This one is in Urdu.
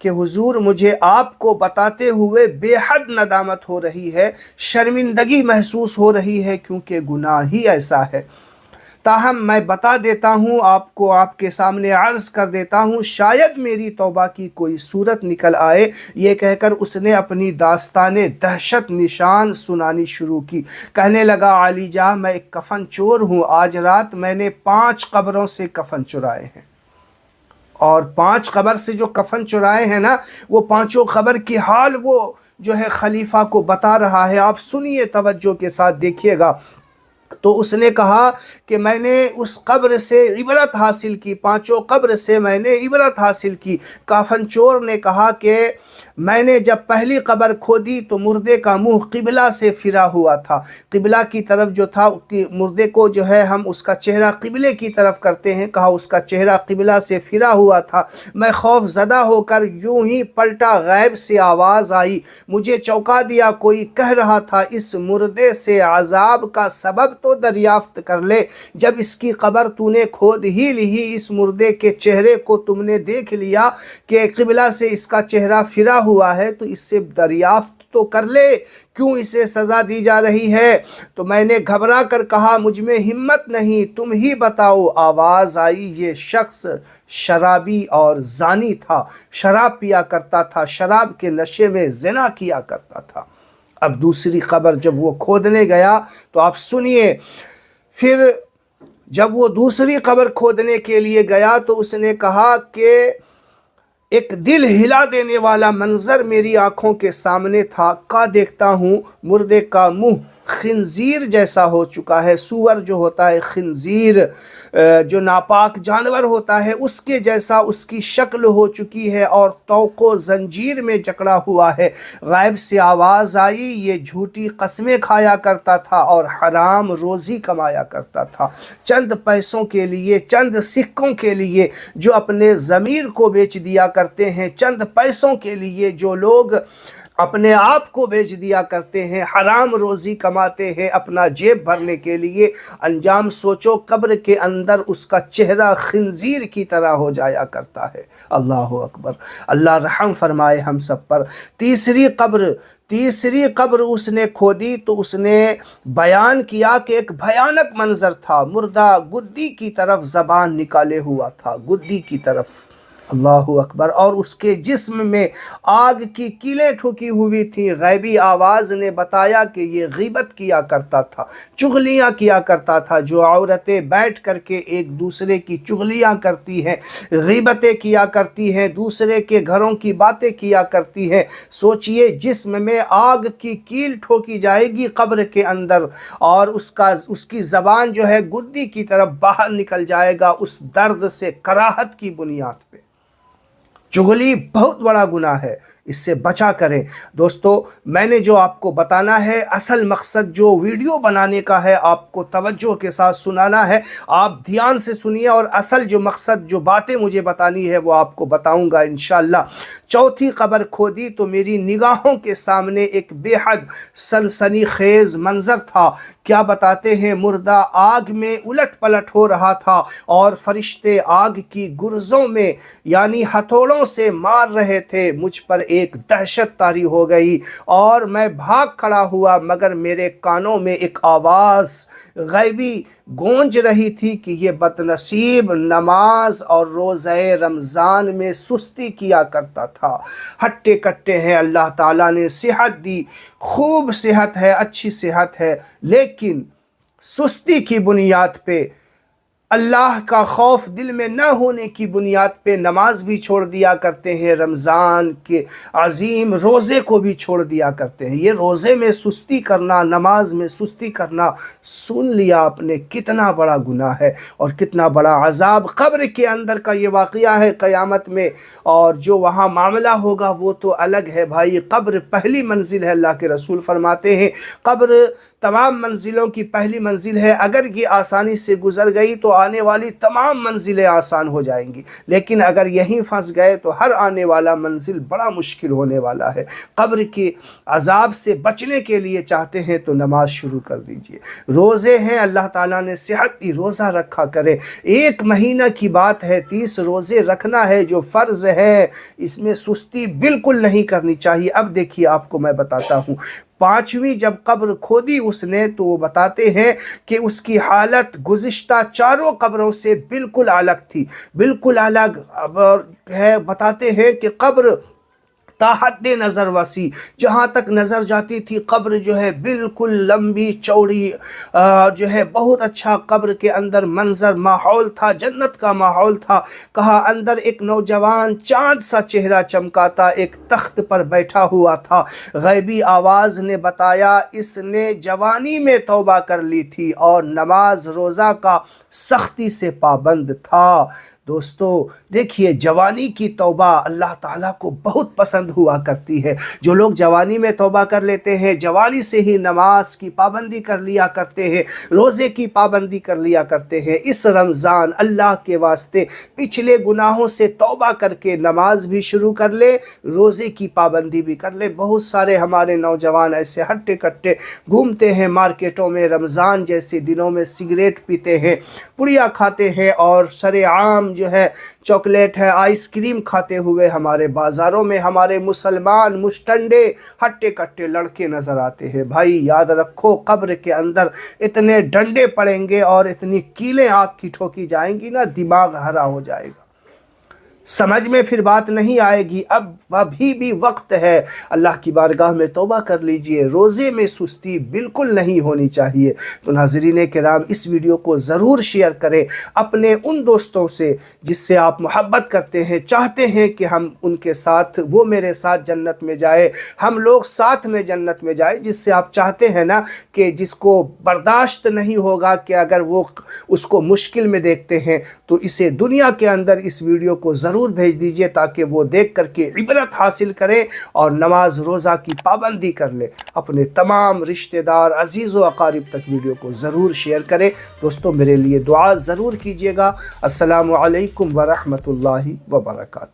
کہ حضور مجھے آپ کو بتاتے ہوئے بے حد ندامت ہو رہی ہے، شرمندگی محسوس ہو رہی ہے، کیونکہ گناہ ہی ایسا ہے۔ تاہم میں بتا دیتا ہوں آپ کو، آپ کے سامنے عرض کر دیتا ہوں، شاید میری توبہ کی کوئی صورت نکل آئے۔ یہ کہہ کر اس نے اپنی داستان دہشت نشان سنانی شروع کی۔ کہنے لگا علی جاں میں ایک کفن چور ہوں، آج رات میں نے 5 قبروں سے کفن چرائے ہیں، اور 5 قبر سے جو کفن چرائے ہیں نا، وہ 5 قبر کی حال وہ جو ہے خلیفہ کو بتا رہا ہے۔ آپ سنیے، توجہ کے ساتھ دیکھیے گا۔ تو اس نے کہا کہ میں نے اس قبر سے عبرت حاصل کی، 5 قبر سے میں نے عبرت حاصل کی۔ کافن چور نے کہا کہ میں نے جب پہلی قبر کھودی تو مردے کا منہ قبلہ سے پھرا ہوا تھا، قبلہ کی طرف جو تھا، مردے کو جو ہے ہم اس کا چہرہ قبلے کی طرف کرتے ہیں، کہا اس کا چہرہ قبلہ سے پھرا ہوا تھا۔ میں خوف زدہ ہو کر یوں ہی پلٹا، غیب سے آواز آئی، مجھے چونکا دیا، کوئی کہہ رہا تھا اس مردے سے عذاب کا سبب تو دریافت کر لے۔ جب اس کی قبر تو نے کھود ہی لی، اس مردے کے چہرے کو تم نے دیکھ لیا کہ قبلہ سے اس کا چہرہ پھرا ہوا ہے، تو اس سے دریافت تو کر لے، کیوں اسے سزا دی جا رہی ہے؟ تو میں نے گھبرا کر کہا مجھ میں ہمت نہیں، تم ہی بتاؤ۔ آواز آئی، یہ شخص شرابی اور زانی تھا، شراب پیا کرتا تھا، شراب کے نشے میں زنا کیا کرتا تھا۔ اب دوسری قبر جب وہ کھودنے گیا تو آپ سنیے، پھر جب وہ دوسری قبر کھودنے کے لیے گیا تو اس نے کہا کہ ایک دل ہلا دینے والا منظر میری آنکھوں کے سامنے تھا۔ کا دیکھتا ہوں مردے کا منہ خنزیر جیسا ہو چکا ہے، سور جو ہوتا ہے، خنزیر جو ناپاک جانور ہوتا ہے، اس کے جیسا اس کی شکل ہو چکی ہے، اور توق و زنجیر میں جکڑا ہوا ہے۔ غیب سے آواز آئی، یہ جھوٹی قسمیں کھایا کرتا تھا اور حرام روزی کمایا کرتا تھا، چند پیسوں کے لیے، چند سکوں کے لیے جو اپنے ضمیر کو بیچ دیا کرتے ہیں، چند پیسوں کے لیے جو لوگ اپنے آپ کو بیچ دیا کرتے ہیں، حرام روزی کماتے ہیں اپنا جیب بھرنے کے لیے۔ انجام سوچو، قبر کے اندر اس کا چہرہ خنزیر کی طرح ہو جایا کرتا ہے۔ اللہ اکبر، اللہ رحم فرمائے ہم سب پر۔ تیسری قبر اس نے کھودی تو اس نے بیان کیا کہ ایک بھیانک منظر تھا، مردہ گدی کی طرف زبان نکالے ہوا تھا، گدی کی طرف، اللہ اکبر، اور اس کے جسم میں آگ کی کیلیں ٹھوکی ہوئی تھیں۔ غیبی آواز نے بتایا کہ یہ غیبت کیا کرتا تھا، چغلیاں کیا کرتا تھا، جو عورتیں بیٹھ کر کے ایک دوسرے کی چغلیاں کرتی ہیں، غیبتیں کیا کرتی ہیں، دوسرے کے گھروں کی باتیں کیا کرتی ہیں۔ سوچئے، جسم میں آگ کی کیل ٹھوکی جائے گی قبر کے اندر، اور اس کی زبان جو ہے گدی کی طرف باہر نکل جائے گا، اس درد سے، کراہت کی بنیاد پہ۔ چغلی بہت بڑا گناہ ہے، اس سے بچا کریں۔ دوستو، میں نے جو آپ کو بتانا ہے، اصل مقصد جو ویڈیو بنانے کا ہے، آپ کو توجہ کے ساتھ سنانا ہے، آپ دھیان سے سنیے، اور اصل جو مقصد، جو باتیں مجھے بتانی ہے، وہ آپ کو بتاؤں گا انشاءاللہ۔ چوتھی قبر کھودی تو میری نگاہوں کے سامنے ایک بے حد سنسنی خیز منظر تھا۔ کیا بتاتے ہیں، مردہ آگ میں الٹ پلٹ ہو رہا تھا، اور فرشتے آگ کی گرزوں میں یعنی ہتھوڑوں سے مار رہے تھے۔ مجھ پر ایک دہشت طاری ہو گئی اور میں بھاگ کھڑا ہوا، مگر میرے کانوں میں ایک آواز غیبی گونج رہی تھی کہ یہ بدنصیب نماز اور روزہ رمضان میں سستی کیا کرتا تھا۔ ہٹے کٹے ہیں، اللہ تعالیٰ نے صحت دی، خوب صحت ہے، اچھی صحت ہے، لیکن سستی کی بنیاد پہ، اللہ کا خوف دل میں نہ ہونے کی بنیاد پہ نماز بھی چھوڑ دیا کرتے ہیں، رمضان کے عظیم روزے کو بھی چھوڑ دیا کرتے ہیں۔ یہ روزے میں سستی کرنا، نماز میں سستی کرنا، سن لیا آپ نے کتنا بڑا گناہ ہے اور کتنا بڑا عذاب قبر کے اندر کا یہ واقعہ ہے قیامت میں، اور جو وہاں معاملہ ہوگا وہ تو الگ ہے بھائی۔ قبر پہلی منزل ہے، اللہ کے رسول فرماتے ہیں قبر تمام منزلوں کی پہلی منزل ہے، اگر یہ آسانی سے گزر گئی تو آنے والی تمام منزلیں آسان ہو جائیں گی، لیکن اگر یہیں پھنس گئے تو ہر آنے والا منزل بڑا مشکل ہونے والا ہے۔ قبر کے عذاب سے بچنے کے لیے چاہتے ہیں تو نماز شروع کر دیجئے۔ روزے ہیں، اللہ تعالیٰ نے صحت دی، روزہ رکھا کرے۔ 1 مہینہ کی بات ہے، 30 روزے رکھنا ہے جو فرض ہے، اس میں سستی بالکل نہیں کرنی چاہیے۔ اب دیکھیے آپ کو میں بتاتا ہوں، 5ویں جب قبر کھودی اس نے تو وہ بتاتے ہیں کہ اس کی حالت گزشتہ 4 قبروں سے بالکل الگ تھی، بالکل الگ ہے۔ بتاتے ہیں کہ قبر تا حد نظر وسیع، جہاں تک نظر جاتی تھی قبر جو ہے بالکل لمبی چوڑی، جو ہے بہت اچھا قبر کے اندر منظر، ماحول تھا، جنت کا ماحول تھا۔ کہا اندر ایک نوجوان چاند سا چہرہ چمکاتا ایک تخت پر بیٹھا ہوا تھا۔ غیبی آواز نے بتایا اس نے جوانی میں توبہ کر لی تھی اور نماز روزہ کا سختی سے پابند تھا۔ دوستو دیکھیے، جوانی کی توبہ اللہ تعالیٰ کو بہت پسند ہوا کرتی ہے۔ جو لوگ جوانی میں توبہ کر لیتے ہیں، جوانی سے ہی نماز کی پابندی کر لیا کرتے ہیں، روزے کی پابندی کر لیا کرتے ہیں، اس رمضان اللہ کے واسطے پچھلے گناہوں سے توبہ کر کے نماز بھی شروع کر لے، روزے کی پابندی بھی کر لے۔ بہت سارے ہمارے نوجوان ایسے ہٹے کٹے گھومتے ہیں مارکیٹوں میں، رمضان جیسے دنوں میں سگریٹ پیتے ہیں، پڑیا کھاتے ہیں، اور سر عام جو ہے چاکلیٹ ہے، آئس کریم کھاتے ہوئے ہمارے بازاروں میں ہمارے مسلمان مشٹنڈے ہٹے کٹے لڑکے نظر آتے ہیں۔ بھائی یاد رکھو، قبر کے اندر اتنے ڈنڈے پڑیں گے اور اتنی کیلیں آگ کی ٹھوکی جائیں گی نا، دماغ ہرا ہو جائے گا، سمجھ میں پھر بات نہیں آئے گی۔ اب ابھی بھی وقت ہے، اللہ کی بارگاہ میں توبہ کر لیجئے۔ روزے میں سستی بالکل نہیں ہونی چاہیے۔ تو ناظرین کرام، اس ویڈیو کو ضرور شیئر کریں اپنے ان دوستوں سے جس سے آپ محبت کرتے ہیں، چاہتے ہیں کہ ہم ان کے ساتھ، وہ میرے ساتھ جنت میں جائے، ہم لوگ ساتھ میں جنت میں جائے، جس سے آپ چاہتے ہیں نا کہ جس کو برداشت نہیں ہوگا کہ اگر وہ اس کو مشکل میں دیکھتے ہیں تو اسے دنیا کے اندر اس ویڈیو کو ضرور بھیج دیجئے تاکہ وہ دیکھ کر کے عبرت حاصل کرے اور نماز روزہ کی پابندی کر لے۔ اپنے تمام رشتہ دار، عزیز و اقارب تک ویڈیو کو ضرور شیئر کرے۔ دوستو میرے لیے دعا ضرور کیجئے گا۔ السلام علیکم ورحمۃ اللہ وبرکاتہ۔